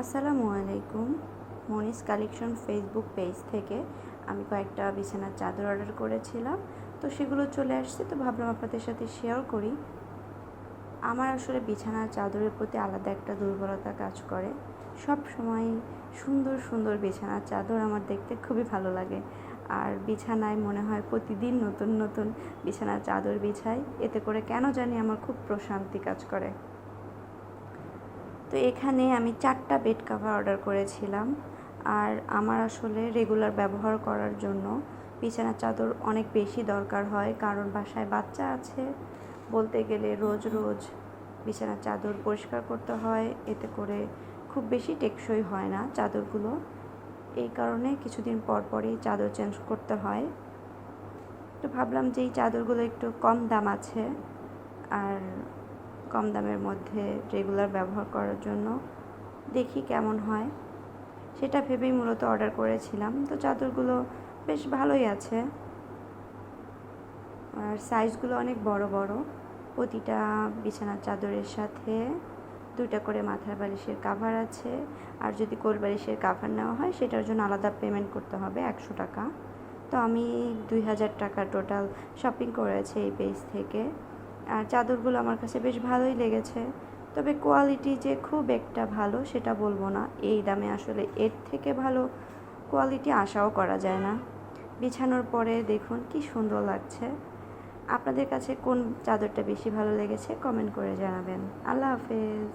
আসসালামু আলাইকুম। Moni's collection Facebook page থেকে আমি কয়েকটা বিছানার চাদর অর্ডার করেছিলাম, তো সেগুলো চলে আসছে, তো ভাবলাম আপনাদের সাথে শেয়ার করি। আমার আসলে বিছানার চাদরের প্রতি আলাদা একটা দুর্বলতা কাজ করে। সব সময় সুন্দর সুন্দর বিছানার চাদর আমার দেখতে খুবই ভালো লাগে, আর বিছানায় মনে হয় প্রতিদিন নতুন নতুন বিছানার চাদর বিছাই, এতে করে কেন জানি আমার খুব প্রশান্তি কাজ করে। তো এখানে আমি 4টা বেড কভার অর্ডার করেছিলাম, আর আমার আসলে রেগুলার ব্যবহার করার জন্য বিছানার চাদর অনেক বেশি দরকার হয়, কারণ বাসায় বাচ্চা আছে। বলতে গেলে রোজ রোজ বিছানার চাদর পরিষ্কার করতে হয়, এতে করে খুব বেশি টেকসই হয় না চাদরগুলো। এই কারণে কিছুদিন পর পরই চাদর চেঞ্জ করতে হয়। তো ভাবলাম যে এই চাদরগুলো একটু কম দাম আছে, আর কম দামের মধ্যে রেগুলার ব্যবহার করার জন্য দেখি কেমন হয়, সেটা ভেবেই মূলত অর্ডার করেছিলাম। তো চাদরগুলো বেশ ভালোই আছে, আর সাইজগুলো অনেক বড় বড়। প্রতিটা বিছানার চাদরের সাথে 2টা করে মাথার বালিশের কাভার আছে, আর যদি কোল বালিশের কাভার নেওয়া হয় সেটার জন্য আলাদা পেমেন্ট করতে হবে 100 টাকা। তো আমি 2000 টাকা টোটাল শপিং করেছি এই পেজ থেকে। আর চাদরগুলো আমার কাছে বেশ ভালোই লেগেছে, তবে কোয়ালিটি যে খুব একটা ভালো সেটা বলবো না। এই দামে আসলে এর থেকে ভালো কোয়ালিটি আশাও করা যায় না। বিছানোর পরে দেখুন কি সুন্দর লাগছে। আপনাদের কাছে কোন চাদরটা বেশি ভালো লেগেছে কমেন্ট করে জানাবেন। আল্লাহ হাফেজ।